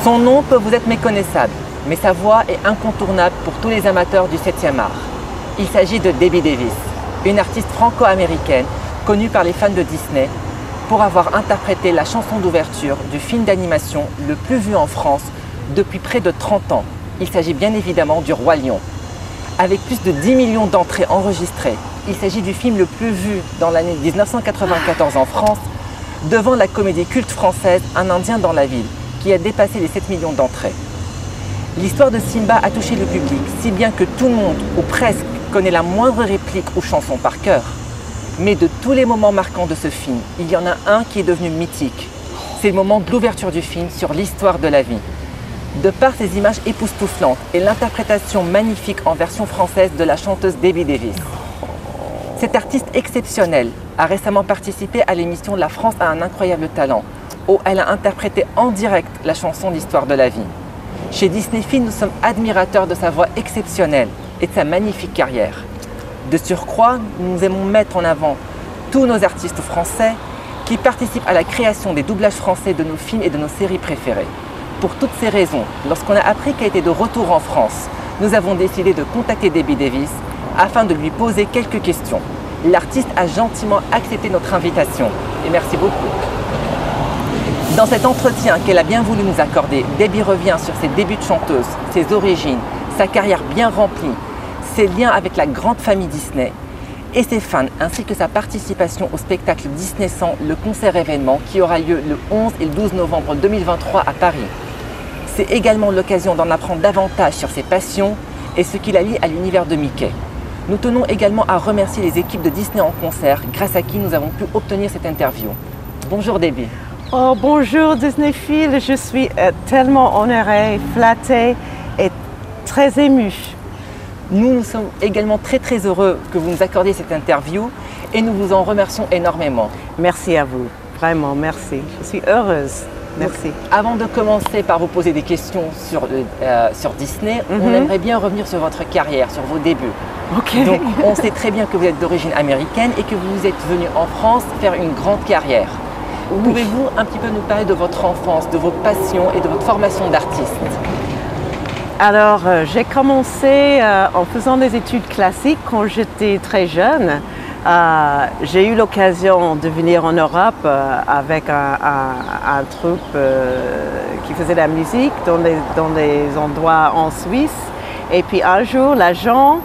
Son nom peut vous être méconnaissable, mais sa voix est incontournable pour tous les amateurs du 7e art. Il s'agit de Debbie Davis, une artiste franco-américaine connue par les fans de Disney pour avoir interprété la chanson d'ouverture du film d'animation le plus vu en France depuis près de 30 ans. Il s'agit bien évidemment du Roi Lion. Avec plus de 10 millions d'entrées enregistrées, il s'agit du film le plus vu dans l'année 1994 en France, devant la comédie culte française Un Indien dans la ville, qui a dépassé les 7 millions d'entrées. L'histoire de Simba a touché le public, si bien que tout le monde, ou presque, connaît la moindre réplique ou chanson par cœur. Mais de tous les moments marquants de ce film, il y en a un qui est devenu mythique. C'est le moment de l'ouverture du film sur l'histoire de la vie. De par ses images époustouflantes et l'interprétation magnifique en version française de la chanteuse Debbie Davis. Cette artiste exceptionnelle a récemment participé à l'émission La France a un incroyable talent, où elle a interprété en direct la chanson L'histoire de la vie. Chez Disney Films, nous sommes admirateurs de sa voix exceptionnelle et de sa magnifique carrière. De surcroît, nous aimons mettre en avant tous nos artistes français qui participent à la création des doublages français de nos films et de nos séries préférées. Pour toutes ces raisons, lorsqu'on a appris qu'elle était de retour en France, nous avons décidé de contacter Debbie Davis afin de lui poser quelques questions. L'artiste a gentiment accepté notre invitation et merci beaucoup. Dans cet entretien qu'elle a bien voulu nous accorder, Debbie revient sur ses débuts de chanteuse, ses origines, sa carrière bien remplie, ses liens avec la grande famille Disney et ses fans, ainsi que sa participation au spectacle Disney 100, le concert événement qui aura lieu le 11 et le 12 novembre 2023 à Paris. C'est également l'occasion d'en apprendre davantage sur ses passions et ce qui la lie à l'univers de Mickey. Nous tenons également à remercier les équipes de Disney en concert, grâce à qui nous avons pu obtenir cette interview. Bonjour Debbie. Oh, bonjour Disney Phil, je suis tellement honorée, flattée et très émue. Nous sommes également très heureux que vous nous accordiez cette interview et nous vous en remercions énormément. Merci à vous, vraiment merci. Je suis heureuse. Merci. Donc, avant de commencer par vous poser des questions sur Disney, on aimerait bien revenir sur votre carrière, sur vos débuts. Okay. Donc, on sait très bien que vous êtes d'origine américaine et que vous êtes venu en France faire une grande carrière. Oui. Pouvez-vous un petit peu nous parler de votre enfance, de vos passions et de votre formation d'artiste? Alors, j'ai commencé en faisant des études classiques quand j'étais très jeune. J'ai eu l'occasion de venir en Europe avec un troupe qui faisait de la musique dans des endroits en Suisse. Et puis un jour, l'agent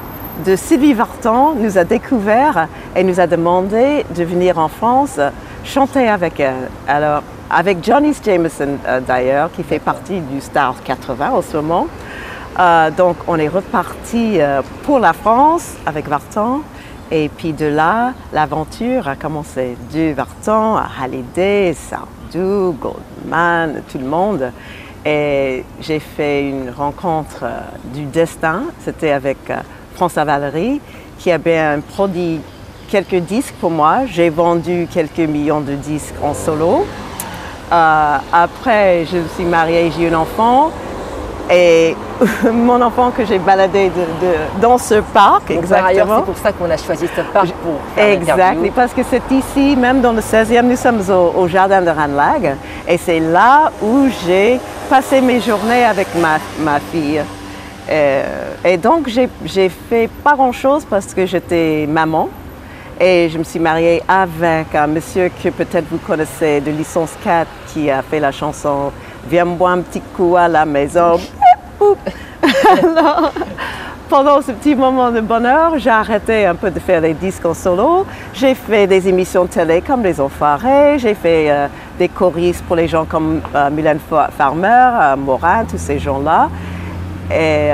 de Sylvie Vartan nous a découvert et nous a demandé de venir en France chanter avec elle. Alors, avec Johnny Jameson d'ailleurs, qui fait partie du Star 80 en ce moment. Donc on est reparti pour la France avec Vartan et puis de là l'aventure a commencé. De Vartan à Hallyday, Sardou, Goldman, tout le monde. Et j'ai fait une rencontre du destin, c'était avec François Valéry qui avait produit quelques disques pour moi. J'ai vendu quelques millions de disques en solo. Après je me suis mariée, j'ai eu un enfant. Et mon enfant que j'ai baladé dans ce parc, exactement. C'est pour ça qu'on a choisi ce parc pour faire Exactement, parce que c'est ici, même dans le 16e, nous sommes au jardin de Ranelagh. Et c'est là où j'ai passé mes journées avec ma fille. Et donc, j'ai fait pas grand-chose parce que j'étais maman. Et je me suis mariée avec un monsieur que peut-être vous connaissez de Licence 4 qui a fait la chanson « Viens me boire un petit coup à la maison ». Alors, pendant ce petit moment de bonheur, j'ai arrêté un peu de faire des disques en solo. J'ai fait des émissions de télé comme Les Enfoirés. J'ai fait des choristes pour les gens comme Mylène Farmer, Morin, tous ces gens-là. Et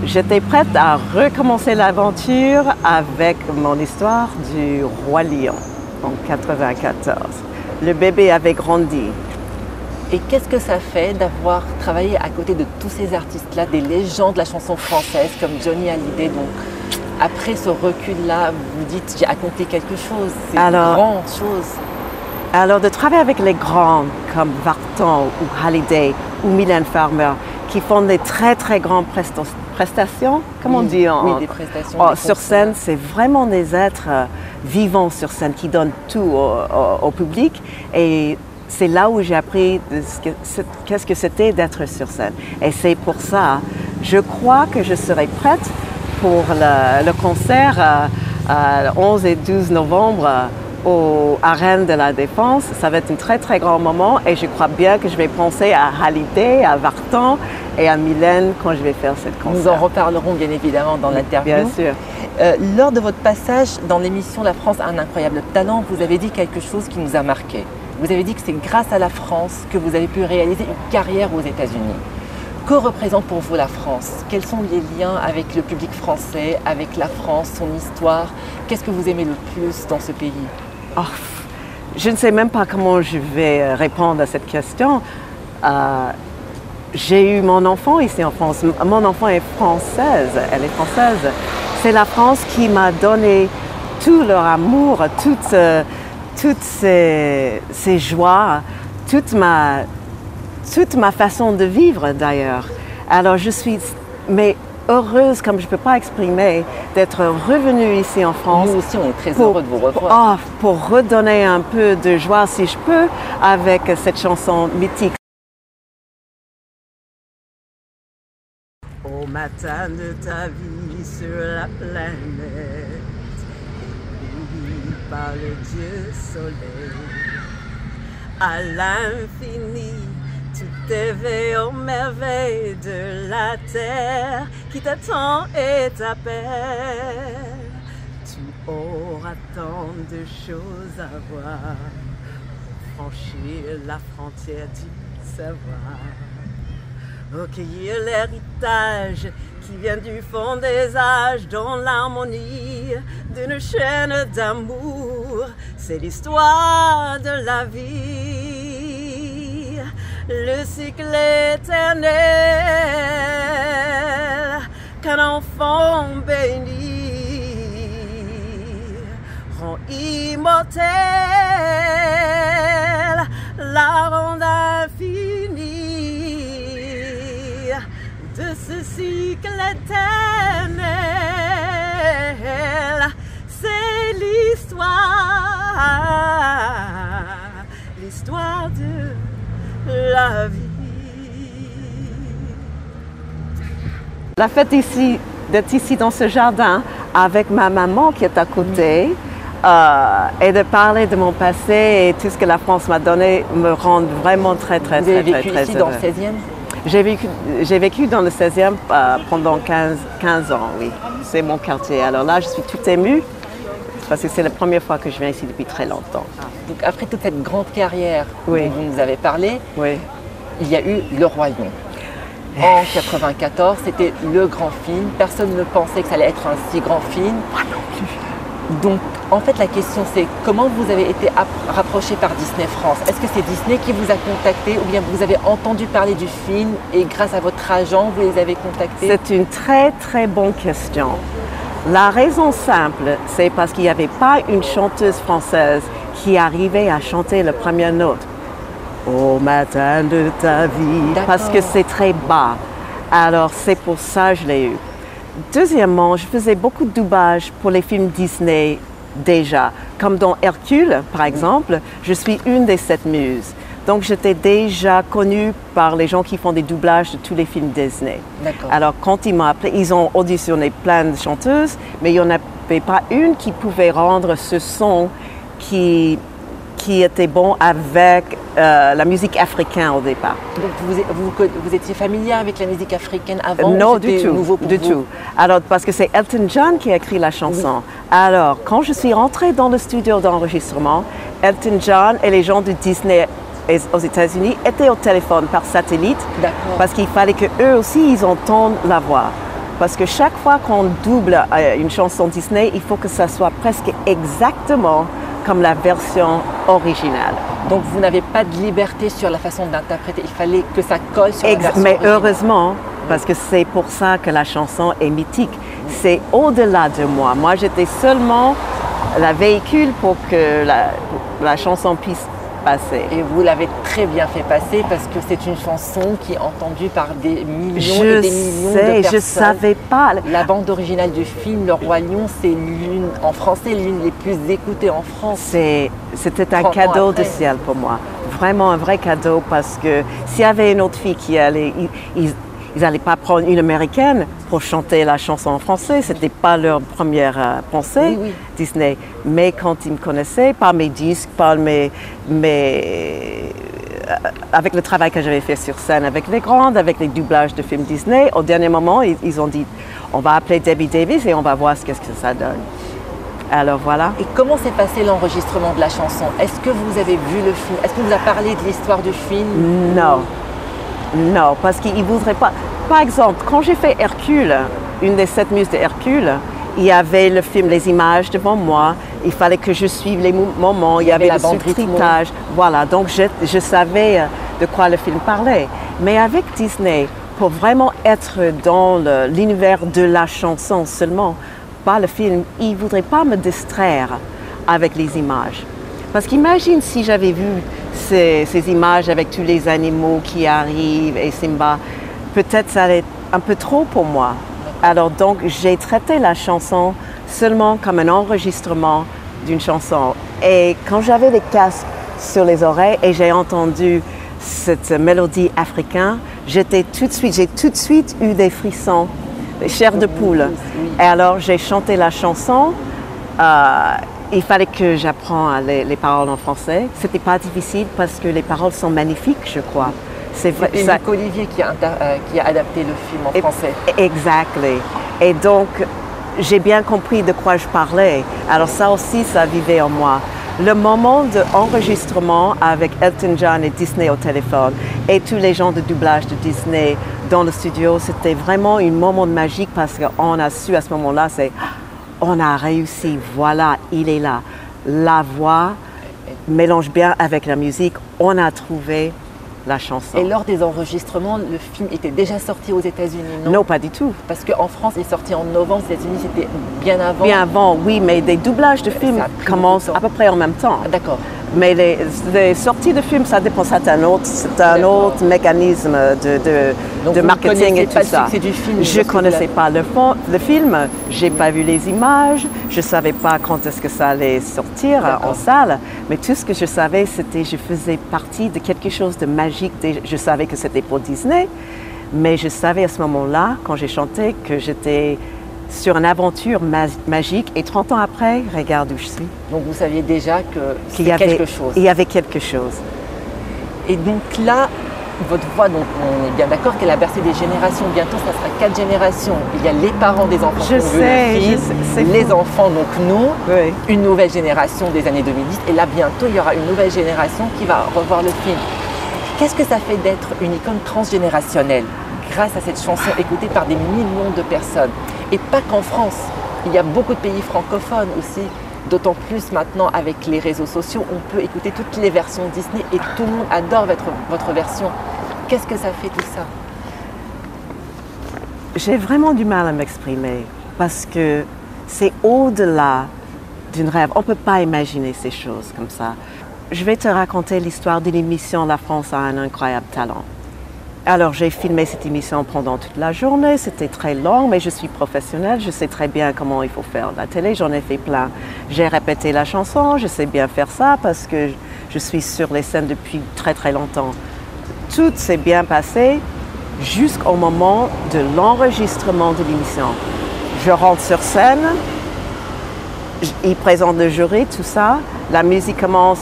j'étais prête à recommencer l'aventure avec mon histoire du Roi Lion en 1994. Le bébé avait grandi. Et qu'est-ce que ça fait d'avoir travaillé à côté de tous ces artistes-là, des légendes de la chanson française comme Johnny Hallyday? Donc, après ce recul-là, vous dites j'ai accompli quelque chose, c'est une grande chose. Alors, de travailler avec les grands comme Vartan ou Hallyday ou Mylène Farmer qui font des très grandes prestations, comment on dit des prestations. Sur scène, c'est vraiment des êtres vivants sur scène qui donnent tout au public. Et c'est là où j'ai appris qu'est-ce que c'était d'être sur scène. Et c'est pour ça, je crois que je serai prête pour le concert le 11 et 12 novembre aux Arènes de la Défense. Ça va être un très très grand moment et je crois bien que je vais penser à Hallyday, à Vartan et à Mylène quand je vais faire cette concert. Nous en reparlerons bien évidemment dans l'interview. Bien sûr. Lors de votre passage dans l'émission La France a un incroyable talent, vous avez dit quelque chose qui nous a marqué. Vous avez dit que c'est grâce à la France que vous avez pu réaliser une carrière aux États-Unis. Que représente pour vous la France? Quels sont les liens avec le public français, avec la France, son histoire? Qu'est-ce que vous aimez le plus dans ce pays? Oh, je ne sais même pas comment je vais répondre à cette question. J'ai eu mon enfant ici en France. Mon enfant est française, elle est française. C'est la France qui m'a donné tout leur amour, toutes ces joies, toute ma façon de vivre d'ailleurs. Alors je suis heureuse, comme je ne peux pas exprimer, d'être revenue ici en France. Nous aussi, on est très heureux de vous revoir. Pour redonner un peu de joie, si je peux, avec cette chanson mythique. Au matin de ta vie sur la planète, ébloui par le Dieu soleil, à l'infini, tu t'éveilles aux merveilles de la terre qui t'attend et t'appelle. Tu auras tant de choses à voir, franchir la frontière du savoir. Recueillir l'héritage qui vient du fond des âges dans l'harmonie d'une chaîne d'amour. C'est l'histoire de la vie, le cycle éternel qu'un enfant béni rend immortel, la rend infinie. De ce cycle éternel, c'est l'histoire de la vie. La fête ici, d'être ici dans ce jardin avec ma maman qui est à côté et de parler de mon passé et tout ce que la France m'a donné me rend vraiment très très Vous avez très vécu très ici heureux. dans le 16e? J'ai vécu dans le 16e pendant 15 ans, oui. C'est mon quartier. Alors là, je suis toute émue parce que c'est la première fois que je viens ici depuis très longtemps. Donc après toute cette grande carrière Oui. dont vous nous avez parlé, Oui. il y a eu Le Roi Lion. En 94, c'était le grand film. Personne ne pensait que ça allait être un si grand film. Moi non plus. Donc, en fait, la question c'est comment vous avez été rapproché par Disney France? Est-ce que c'est Disney qui vous a contacté ou bien vous avez entendu parler du film et grâce à votre agent, vous les avez contactés? C'est une très très bonne question. La raison simple, c'est parce qu'il n'y avait pas une chanteuse française qui arrivait à chanter la première note. Au matin de ta vie, parce que c'est très bas. Alors c'est pour ça que je l'ai eu. Deuxièmement, je faisais beaucoup de doublage pour les films Disney déjà. Comme dans Hercule, par exemple, je suis une des 7 muses. Donc j'étais déjà connue par les gens qui font des doublages de tous les films Disney. Alors quand ils m'ont appelé, ils ont auditionné plein de chanteuses, mais il n'y en avait pas une qui pouvait rendre ce son qui était bon avec la musique africaine au départ. Donc vous étiez familière avec la musique africaine avant? Non, du tout. Nouveau pour vous? Tout. Alors, parce que c'est Elton John qui a écrit la chanson. Oui. Alors, quand je suis rentrée dans le studio d'enregistrement, Elton John et les gens de Disney aux États-Unis étaient au téléphone par satellite parce qu'il fallait qu'eux aussi, ils entendent la voix. Parce que chaque fois qu'on double une chanson Disney, il faut que ça soit presque exactement comme la version originale. Donc vous n'avez pas de liberté sur la façon d'interpréter, il fallait que ça colle sur la version mais originale. Heureusement, parce que c'est pour ça que la chanson est mythique. C'est au-delà de moi. Moi, j'étais seulement la véhicule pour que la chanson puisse passer. Et vous l'avez très bien fait passer parce que c'est une chanson qui est entendue par des millions et des millions de personnes. Je savais pas. La bande originale du film Le Roi Lion, c'est en français l'une des plus écoutées en France. C'était un cadeau du ciel pour moi. vraiment un vrai cadeau parce que s'il y avait une autre fille qui allait, ils n'allaient pas prendre une américaine pour chanter la chanson en français. Ce n'était pas leur première pensée, Oui. Disney. Mais quand ils me connaissaient, par mes disques, avec le travail que j'avais fait sur scène avec les grandes, avec les doublages de films Disney, au dernier moment, ils ont dit on va appeler Debbie Davis et on va voir ce que ça donne. Alors voilà. Et comment s'est passé l'enregistrement de la chanson? Est-ce que vous avez vu le film? Est-ce qu'on vous a parlé de l'histoire du film? Non, parce qu'ils ne voudraient pas. Par exemple, quand j'ai fait Hercule, une des 7 muses de Hercule, il y avait le film, les images devant moi, il fallait que je suive les moments, il y avait le sous-titrage. Voilà, donc je savais de quoi le film parlait. Mais avec Disney, pour vraiment être dans l'univers de la chanson seulement, pas le film, ils ne voudraient pas me distraire avec les images. Parce qu'imagine si j'avais vu ces images avec tous les animaux qui arrivent et Simba, peut-être ça allait être un peu trop pour moi. Alors donc j'ai traité la chanson seulement comme un enregistrement d'une chanson. Et quand j'avais les casques sur les oreilles et j'ai entendu cette mélodie africaine, j'ai tout de suite eu des frissons, des chairs de poule. Et alors j'ai chanté la chanson. Il fallait que j'apprenne les paroles en français. C'était pas difficile parce que les paroles sont magnifiques, je crois. C'est vrai. C'est Nick Olivier qui a adapté le film en français. Exactly. Et donc, j'ai bien compris de quoi je parlais. Alors ça aussi, ça vivait en moi. Le moment d'enregistrement avec Elton John et Disney au téléphone et tous les gens de doublage de Disney dans le studio, c'était vraiment un moment magique parce qu'on a su à ce moment-là, on a réussi, voilà, il est là. La voix mélange bien avec la musique, on a trouvé la chanson. Et lors des enregistrements, le film était déjà sorti aux États-Unis, non? Non, pas du tout. Parce qu'en France, il est sorti en novembre, aux États-Unis, c'était bien avant. Bien avant, oui, mais des doublages de films commencent à peu près en même temps. D'accord. Mais les sorties de films, ça dépend, c'est un autre mécanisme de marketing et tout ça. Du film, je ne connaissais pas le film, je n'ai pas vu les images, je ne savais pas quand est-ce que ça allait sortir en salle, mais tout ce que je savais, c'était que je faisais partie de quelque chose de magique. Je savais que c'était pour Disney, mais je savais à ce moment-là, quand j'ai chanté, que j'étais sur une aventure magique et 30 ans après, regarde où je suis. Donc vous saviez déjà qu'il y avait quelque chose. Il y avait quelque chose. Et donc là, votre voix, donc on est bien d'accord qu'elle a bercé des générations. Bientôt, ça sera 4 générations. Il y a les parents des enfants qui ont vu le film, les enfants, donc nous, oui. Une nouvelle génération des années 2010. Et là, bientôt, il y aura une nouvelle génération qui va revoir le film. Qu'est-ce que ça fait d'être une icône transgénérationnelle grâce à cette chanson écoutée par des millions de personnes? Et pas qu'en France, il y a beaucoup de pays francophones aussi, d'autant plus maintenant avec les réseaux sociaux, on peut écouter toutes les versions Disney et tout le monde adore votre version. Qu'est-ce que ça fait tout ça? J'ai vraiment du mal à m'exprimer parce que c'est au-delà d'un rêve. On ne peut pas imaginer ces choses comme ça. Je vais te raconter l'histoire d'une émission La France a un incroyable talent. Alors, j'ai filmé cette émission pendant toute la journée. C'était très long, mais je suis professionnelle. Je sais très bien comment il faut faire la télé. J'en ai fait plein. J'ai répété la chanson. Je sais bien faire ça parce que je suis sur les scènes depuis très, très longtemps. Tout s'est bien passé jusqu'au moment de l'enregistrement de l'émission. Je rentre sur scène. Ils présentent le jury, tout ça. La musique commence.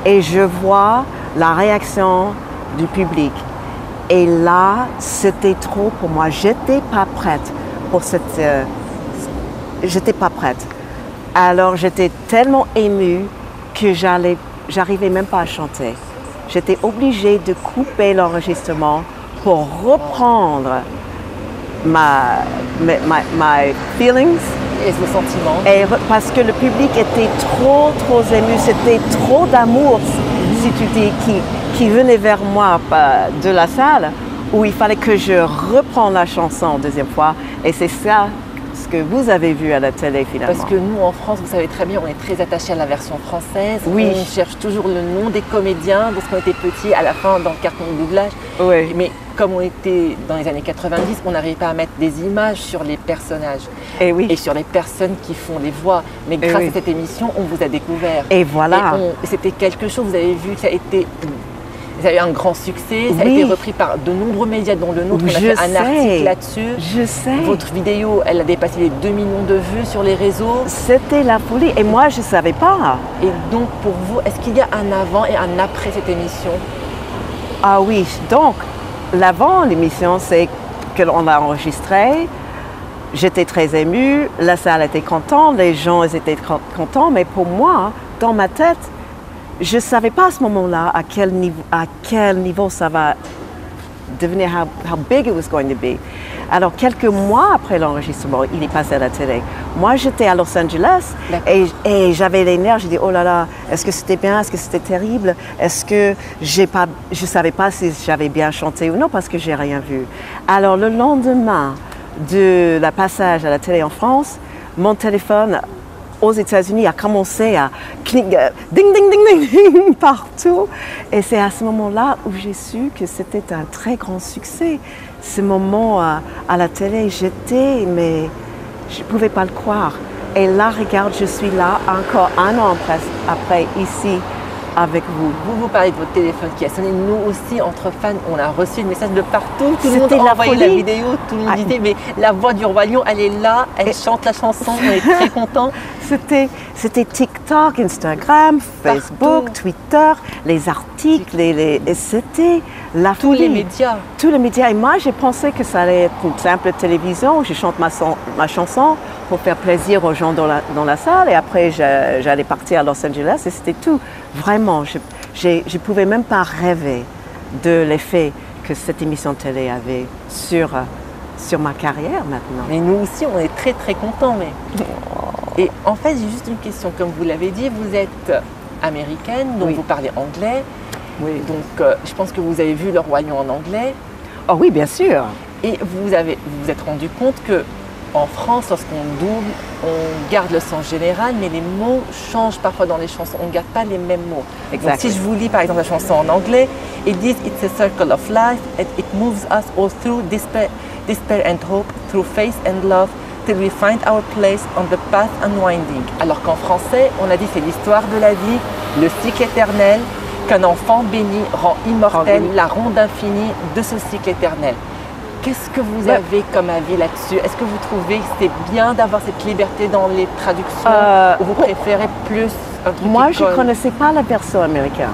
Et je vois la réaction du public. Et là, c'était trop pour moi. J'étais pas prête pour cette... j'étais pas prête. Alors, j'étais tellement émue que j'arrivais même pas à chanter. J'étais obligée de couper l'enregistrement pour reprendre my feelings. Et vos sentiments. Et parce que le public était trop ému. C'était trop d'amour, si tu dis, qui venait vers moi de la salle où il fallait que je reprenne la chanson deuxième fois. Et c'est ça ce que vous avez vu à la télé finalement? Parce que nous, en France, vous savez très bien, on est très attachés à la version française. Oui. On cherche toujours le nom des comédiens, parce qu'on était petits, à la fin, dans le carton de doublage. Oui. Mais comme on était dans les années 90, on n'arrivait pas à mettre des images sur les personnages Et oui. et sur les personnes qui font les voix. Mais Et grâce oui. à cette émission, on vous a découvert. Et voilà. Et c'était quelque chose, vous avez vu, ça a eu un grand succès, ça a Oui. été repris par de nombreux médias, dont le nôtre. On a Je fait un sais. article là-dessus. Je sais. Votre vidéo, elle a dépassé les 2 millions de vues sur les réseaux. C'était la folie. Et moi, je ne savais pas. Et donc, pour vous, est-ce qu'il y a un avant et un après cette émission? Ah oui, donc l'avant l'émission, c'est que l'on a enregistré. J'étais très émue, la salle était contente, les gens ils étaient contents, mais pour moi, dans ma tête, je ne savais pas à ce moment-là à quel niveau ça va devenir, how big it was going to be. Alors, quelques mois après l'enregistrement, il est passé à la télé. Moi, j'étais à Los Angeles et j'avais les nerfs. J'ai dit, oh là là, est-ce que c'était bien? Est-ce que c'était terrible? Est-ce que je ne savais pas si j'avais bien chanté ou non parce que j'ai rien vu. Alors, le lendemain de la passage à la télé en France, mon téléphone aux États-Unis a commencé à ding, ding, ding, ding, ding partout. Et c'est à ce moment-là où j'ai su que c'était un très grand succès. Ce moment à la télé, mais je ne pouvais pas le croire. Et là, regarde, je suis là encore un an après ici, avec vous. Vous parlez de votre téléphone qui a sonné. Nous aussi, entre fans, on a reçu des messages de partout. Tout le monde a envoyé la vidéo, tout le monde disait, mais la voix du Roi Lion, elle est là, elle chante la chanson, on est très contents. C'était TikTok, Instagram, Facebook, Twitter, les articles, et c'était la folie. Tous les médias. Tous les médias. Et moi, j'ai pensé que ça allait être une simple télévision où je chante ma chanson pour faire plaisir aux gens dans la salle. Et après, j'allais partir à Los Angeles et c'était tout. Vraiment, je ne pouvais même pas rêver de l'effet que cette émission de télé avait sur ma carrière maintenant. Mais nous aussi, on est très très contents. Et en fait, j'ai juste une question. Comme vous l'avez dit, vous êtes américaine, donc vous parlez anglais. Oui. Donc, je pense que vous avez vu Le Roi Lion en anglais. Oh oui, bien sûr. Et vous vous êtes rendu compte que en France, lorsqu'on double, on garde le sens général, mais les mots changent parfois dans les chansons. On ne garde pas les mêmes mots. Donc, si je vous lis par exemple la chanson en anglais, it is, it's a circle of life, and it moves us all through despair and hope, through faith and love, till we find our place on the path unwinding. Alors qu'en français, on a dit c'est l'histoire de la vie, le cycle éternel, qu'un enfant béni rend immortel la ronde infinie de ce cycle éternel. Qu'est-ce que vous avez comme avis là-dessus? Est-ce que vous trouvez que c'est bien d'avoir cette liberté dans les traductions ou vous préférez plus un truc Moi, je ne connaissais pas la version américaine.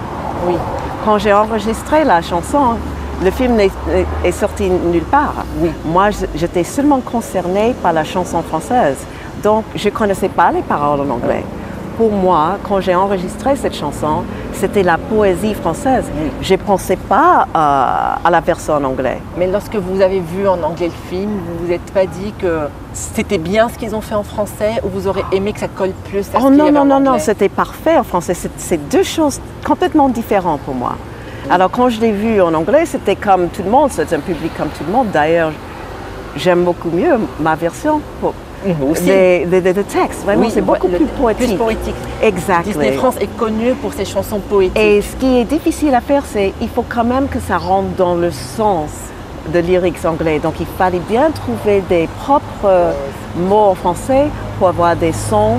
Oui. Quand j'ai enregistré la chanson, le film est sorti nulle part. Oui. Moi, j'étais seulement concernée par la chanson française. Donc, je ne connaissais pas les paroles en anglais. Pour moi, quand j'ai enregistré cette chanson, c'était la poésie française. Oui. Je ne pensais pas à la version en anglais. Mais lorsque vous avez vu en anglais le film, vous vous êtes pas dit que c'était bien ce qu'ils ont fait en français ou vous aurez aimé que ça colle plus à ce qu'il y avait en anglais? Non, c'était parfait en français. C'est deux choses complètement différentes pour moi. Alors quand je l'ai vu en anglais, c'était comme tout le monde, c'est un public comme tout le monde. D'ailleurs, j'aime beaucoup mieux ma version. Le texte, vraiment, c'est beaucoup plus poétique. Plus poétique. Exactement. Disney France est connu pour ses chansons poétiques. Et ce qui est difficile à faire, c'est qu'il faut quand même que ça rentre dans le sens de lyrics anglais. Donc il fallait bien trouver des propres mots en français pour avoir des sons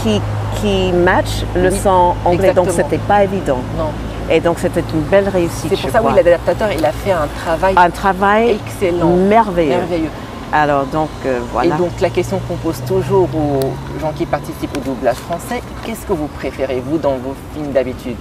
qui matchent le son anglais. Exactement. Donc c'était pas évident. Non. Et donc c'était une belle réussite. C'est pour ça que l'adaptateur, il a fait un travail excellent, merveilleux. Alors donc voilà. Et donc la question qu'on pose toujours aux gens qui participent au doublage français, qu'est-ce que vous préférez vous dans vos films d'habitude?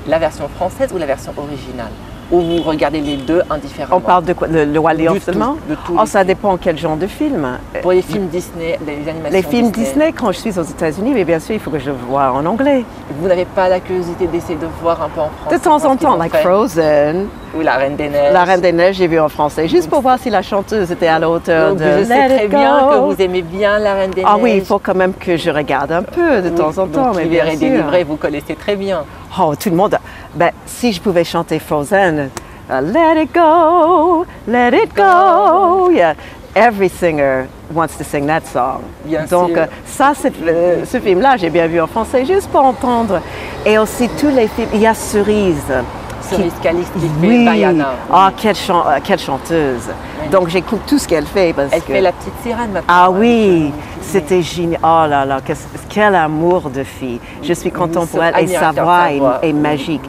La version française ou la version originale? Ou vous regardez les deux indifféremment? On parle de quoi? Le Roi Lion seulement? De tout. Ça dépend quel genre de film. Pour les films Disney, les animations Les films Disney, quand je suis aux États-Unis, mais bien sûr, il faut que je le voie en anglais. Vous n'avez pas la curiosité d'essayer de voir un peu en français? De temps en temps, like Frozen. Ou La Reine des Neiges. La Reine des Neiges, j'ai vu en français, juste pour voir si la chanteuse était à la hauteur de Je sais très bien que vous aimez bien La Reine des Neiges. Ah oui, il faut quand même que je regarde un peu de temps en temps. Mais bien sûr. Des livrets, vous connaissez très bien. Oh, tout le monde. Si je pouvais chanter Frozen, let it go, yeah. every singer wants to sing that song. Bien Donc sûr. ça, ce film-là, j'ai bien vu en français, juste pour entendre. Et aussi tous les films, il y a Cerise. Cerise Calixte qui fait Oui, Diana. ah, quelle chanteuse. Donc j'écoute tout ce qu'elle fait. Parce Elle que... fait la petite sirène maintenant. Ah oui, c'était génial. Oh là là, quel amour de fille. Je suis contente pour elle. Et sa voix est magique.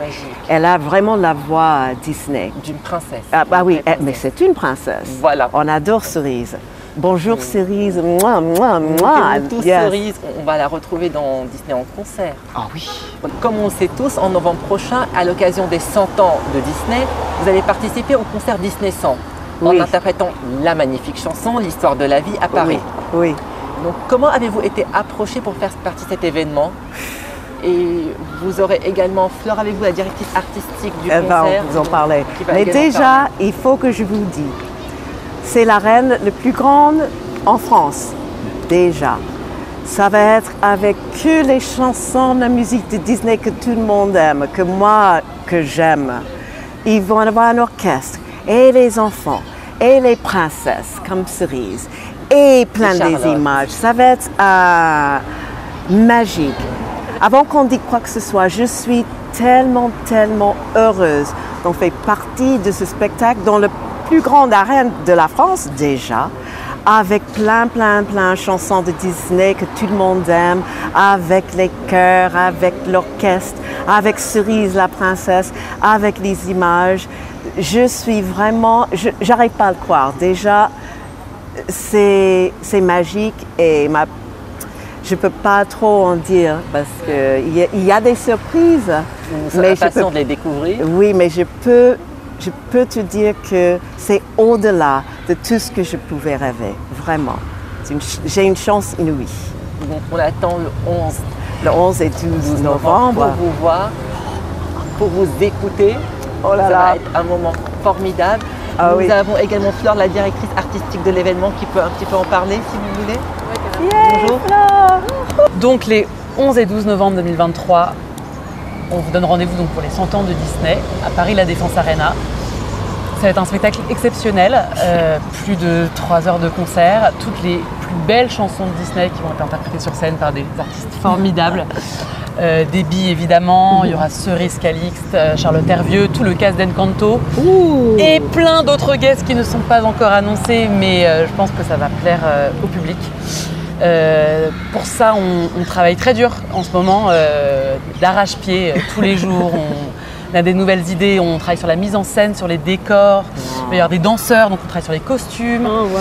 Elle a vraiment la voix Disney. D'une princesse. Ah bah oui, mais c'est une princesse. Voilà. On adore Cerise. Bonjour Cerise. Mouah, mouah, mouah. Tous Yes. Cerise, on va la retrouver dans Disney en concert. Ah oui. Comme on le sait tous, en novembre prochain, à l'occasion des 100 ans de Disney, vous allez participer au concert Disney 100 Oui. en interprétant la magnifique chanson L'histoire de la vie à Paris. Oui. Oui. Donc comment avez-vous été approché pour faire partie de cet événement? Et vous aurez également Fleur avec vous, la directrice artistique du Elle va concert. vous en parler. qui va Mais également déjà, parler. il faut que je vous dise, c'est la reine la plus grande en France. Déjà. Ça va être avec que les chansons de musique de Disney que tout le monde aime, que moi, que j'aime. Ils vont avoir un orchestre, et les enfants, et les princesses, comme Cerise, et plein des Charlotte. images. Ça va être magique. Avant qu'on dise quoi que ce soit, je suis tellement heureuse d'en faire partie de ce spectacle dans le plus grand arène de la France déjà, avec plein de chansons de Disney que tout le monde aime, avec les chœurs, avec l'orchestre, avec Cerise la princesse, avec les images. Je suis vraiment, j'arrive pas à le croire. Déjà, c'est magique et je peux pas trop en dire parce qu'il y a des surprises. Nous sommes impatients de les découvrir. Oui, mais je peux te dire que c'est au-delà de tout ce que je pouvais rêver, vraiment. J'ai une chance inouïe. Donc on attend Le 11 et 12 novembre. pour vous voir, pour vous écouter. Oh là Ça là. va être un moment formidable. Ah Nous oui. avons également Fleur, la directrice artistique de l'événement, qui peut un petit peu en parler si vous voulez. Bonjour. Donc les 11 et 12 novembre 2023, on vous donne rendez-vous donc pour les 100 ans de Disney à Paris La Défense Arena. Ça va être un spectacle exceptionnel, plus de 3 heures de concert, toutes les plus belles chansons de Disney qui vont être interprétées sur scène par des artistes formidables. Debbie évidemment, il y aura Cerise Calixte, Charlotte Hervieux, tout le cast d'Encanto et plein d'autres guests qui ne sont pas encore annoncés, mais je pense que ça va plaire au public. Pour ça, on travaille très dur en ce moment, d'arrache-pied tous les jours. On a des nouvelles idées, on travaille sur la mise en scène, sur les décors. Il va y avoir des danseurs, donc on travaille sur les costumes. Oh, wow.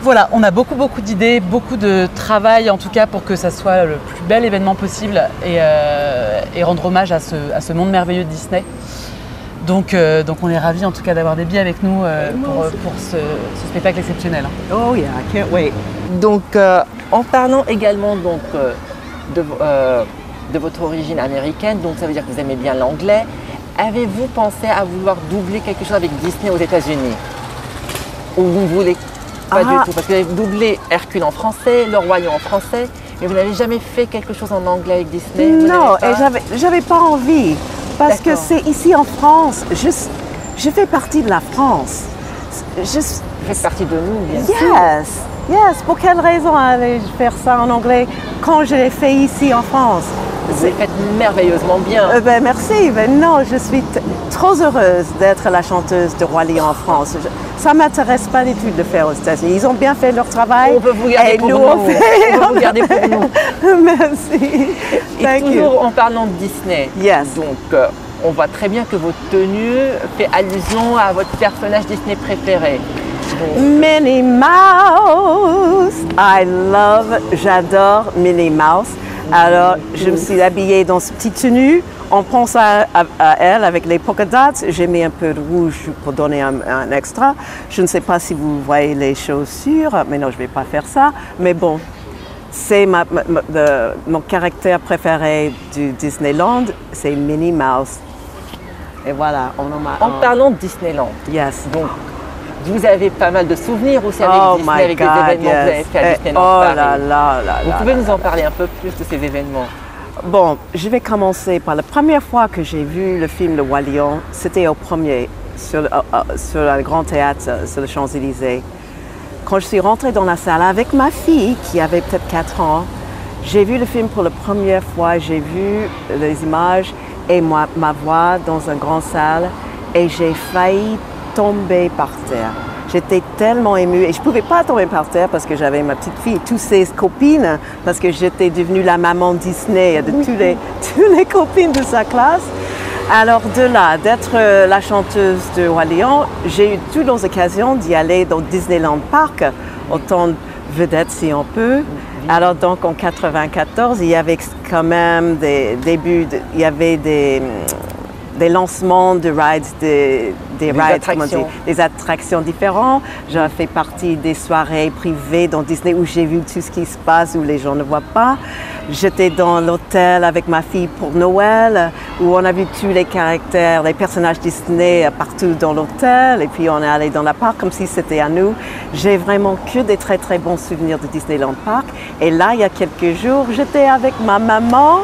Voilà, on a beaucoup d'idées, beaucoup de travail en tout cas pour que ça soit le plus bel événement possible et rendre hommage à ce monde merveilleux de Disney. Donc on est ravis en tout cas d'avoir Debbie avec nous pour ce spectacle exceptionnel. Oh yeah, I can't wait. Donc en parlant également donc, de votre origine américaine, donc ça veut dire que vous aimez bien l'anglais. Avez-vous pensé à vouloir doubler quelque chose avec Disney aux États-Unis? Ou vous ne voulez pas du tout? Parce que vous avez doublé Hercule en français, Le Roi Lion en français, mais vous n'avez jamais fait quelque chose en anglais avec Disney? Non, et j'avais pas envie. Parce que c'est ici en France. Je fais partie de la France. Vous faites partie de nous, bien sûr. Yes. Pour quelle raison aller faire ça en anglais quand je l'ai fait ici en France? Vous le faites merveilleusement bien. Merci. Non, je suis trop heureuse d'être la chanteuse de Roi Lion en France. Ça ne m'intéresse pas du tout de le faire aux États-Unis. Ils ont bien fait leur travail. On peut vous garder pour nous. On peut vous garder pour nous. Merci. Et toujours en parlant de Disney. Yes. Donc, on voit très bien que votre tenue fait allusion à votre personnage Disney préféré. Minnie Mouse. J'adore Minnie Mouse. Alors, je me suis habillée dans ce petit tenue. On pense à elle avec les polka dots. J'ai mis un peu de rouge pour donner un extra. Je ne sais pas si vous voyez les chaussures, mais non, je ne vais pas faire ça. Mais bon, c'est mon caractère préféré du Disneyland, c'est Minnie Mouse. Et voilà, En parlant de Disneyland, yes. Donc, vous avez pas mal de souvenirs aussi avec Disney, avec les événements que vous avez fait à Disneyland Paris. Vous pouvez nous en parler un peu plus de ces événements? Bon, je vais commencer par la première fois que j'ai vu le film Le Roi Lion. C'était au premier, sur le Grand Théâtre, sur les Champs-Élysées. quand je suis rentrée dans la salle avec ma fille, qui avait peut-être 4 ans, j'ai vu le film pour la première fois, j'ai vu les images et ma voix dans une grande salle et j'ai failli tomber par terre. J'étais tellement émue et je ne pouvais pas tomber par terre parce que j'avais ma petite fille, toutes ses copines, parce que j'étais devenue la maman Disney de toutes les copines de sa classe. Alors de là, d'être la chanteuse de Roi Lion, j'ai eu toutes les occasions d'y aller dans Disneyland Park, autant de vedettes si on peut. Alors donc en 1994, il y avait quand même des débuts, il y avait des lancements de rides, des attractions différentes. J'ai fait partie des soirées privées dans Disney où j'ai vu tout ce qui se passe, où les gens ne voient pas. J'étais dans l'hôtel avec ma fille pour Noël, où on a vu tous les caractères, les personnages Disney partout dans l'hôtel. Et puis on est allé dans la parc comme si c'était à nous. J'ai vraiment que des très très bons souvenirs de Disneyland Park. Et là, il y a quelques jours, j'étais avec ma maman.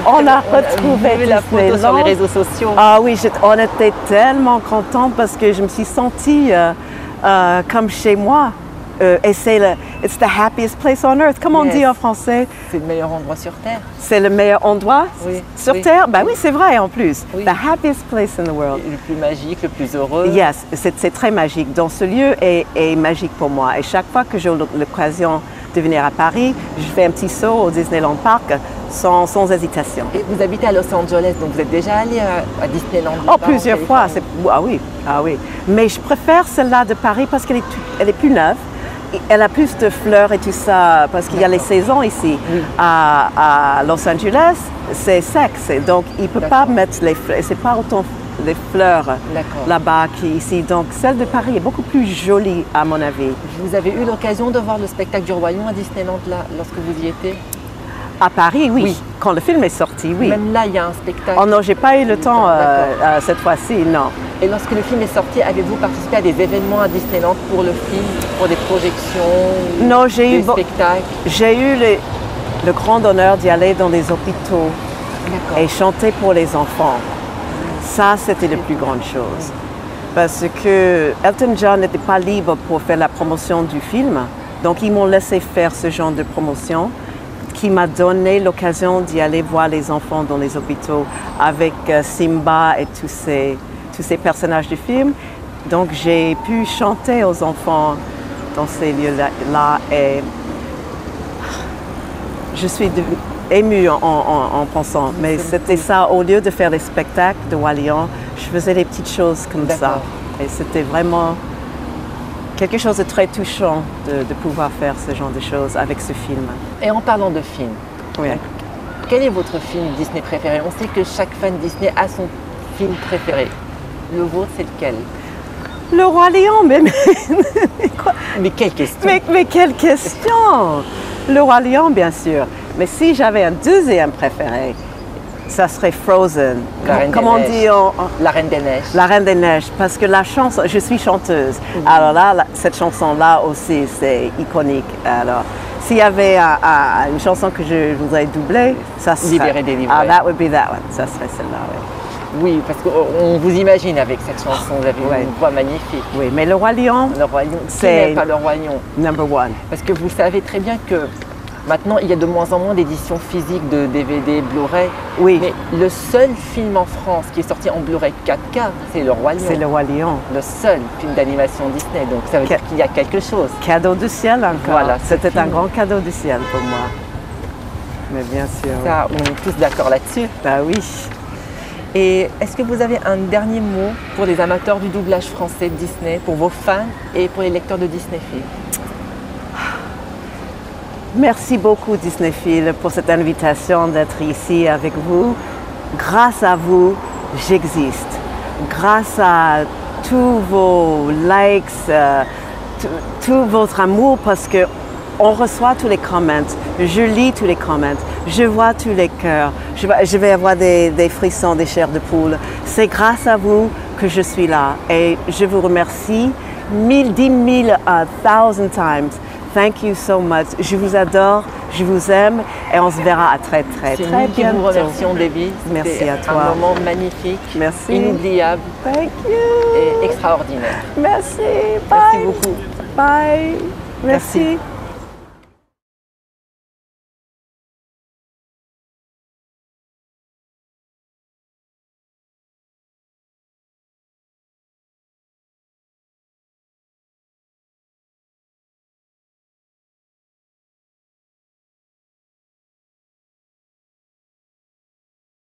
On a retrouvé la photo sur les réseaux sociaux. Ah oui, on était tellement contents parce que je me suis sentie comme chez moi. Et it's the happiest place on earth. Comme on dit en français. C'est le meilleur endroit sur Terre. C'est le meilleur endroit sur Terre? Ben oui, c'est vrai en plus. Oui. The happiest place in the world. Le plus magique, le plus heureux. Yes, c'est très magique. Donc ce lieu est magique pour moi. Et chaque fois que j'ai l'occasion de venir à Paris, je fais un petit saut au Disneyland Park sans hésitation. Et vous habitez à Los Angeles, donc vous êtes déjà allé à Disneyland? Oh, plusieurs fois. Ah oui. Mais je préfère celle-là de Paris parce qu'elle est plus neuve. Elle a plus de fleurs et tout ça, parce qu'il y a les saisons ici. Oui. À Los Angeles, c'est sec, donc il ne peut pas mettre les fleurs, c'est pas autant les fleurs là-bas qu'ici. Donc celle de Paris est beaucoup plus jolie à mon avis. Vous avez eu l'occasion de voir le spectacle du Roi Lion à Disneyland là, lorsque vous y étiez? À Paris, oui. Quand le film est sorti, oui. Même là, il y a un spectacle. Oh non, j'ai pas eu le temps cette fois-ci, non. Et lorsque le film est sorti, avez-vous participé à des événements à Disneyland pour le film, pour des projections, non, des spectacles? J'ai eu le grand honneur d'y aller dans les hôpitaux et chanter pour les enfants. Ça, c'était la plus grande chose. Parce que Elton John n'était pas libre pour faire la promotion du film. Donc, ils m'ont laissé faire ce genre de promotion qui m'a donné l'occasion d'y aller voir les enfants dans les hôpitaux avec Simba et tous ces personnages du film. Donc, j'ai pu chanter aux enfants dans ces lieux-là et je suis émue en pensant. Mais c'était ça, au lieu de faire des spectacles de Roi Lion, je faisais des petites choses comme ça. Et c'était vraiment quelque chose de très touchant de pouvoir faire ce genre de choses avec ce film. Et en parlant de film, quel est votre film Disney préféré? On sait que chaque fan Disney a son film préféré. Le vôtre, c'est lequel? Le Roi Lion, mais quelle question? Mais quelle question! Le Roi Lion, bien sûr. Mais si j'avais un deuxième préféré, ça serait Frozen. Comment on dit La Reine des Neiges. La Reine des Neiges, parce que la chanson, je suis chanteuse. Alors là, cette chanson-là aussi, c'est iconique. Alors, s'il y avait une chanson que je voudrais doubler, ça serait... Libérer, délivrer. Ah, that would be that one. Ça serait celle-là, oui. Oui, parce qu'on vous imagine avec cette chanson, vous avez une voix magnifique. Oui, mais le Roi Lion, c'est pas le Roi Lion. Number one. Parce que vous savez très bien que maintenant, il y a de moins en moins d'éditions physiques de DVD, Blu-ray. Oui. Mais le seul film en France qui est sorti en Blu-ray 4K, c'est Le Roi Lion. C'est Le Roi Lion. Le seul film d'animation Disney. Donc ça veut dire qu'il y a quelque chose. Cadeau du ciel encore. Voilà, c'était un grand cadeau du ciel pour moi. Mais bien sûr. Ça, on est tous d'accord là-dessus. Bah oui. Et est-ce que vous avez un dernier mot pour les amateurs du doublage français de Disney, pour vos fans et pour les lecteurs de Disneyfield? Merci beaucoup Disneyfield pour cette invitation d'être ici avec vous. Grâce à vous, j'existe. Grâce à tous vos likes, tout votre amour, parce que on reçoit tous les commentaires, je lis tous les commentaires, je vois tous les cœurs, je vais avoir des frissons, des chairs de poule. C'est grâce à vous que je suis là et je vous remercie 10 000 thousand times. Thank you so much. Je vous adore, je vous aime et on se verra à très bientôt. Nous vous remercions, Debbie. Merci à toi. Un moment magnifique, merci, inoubliable Thank you. Et extraordinaire. Merci. Bye. Merci beaucoup. Bye. Merci.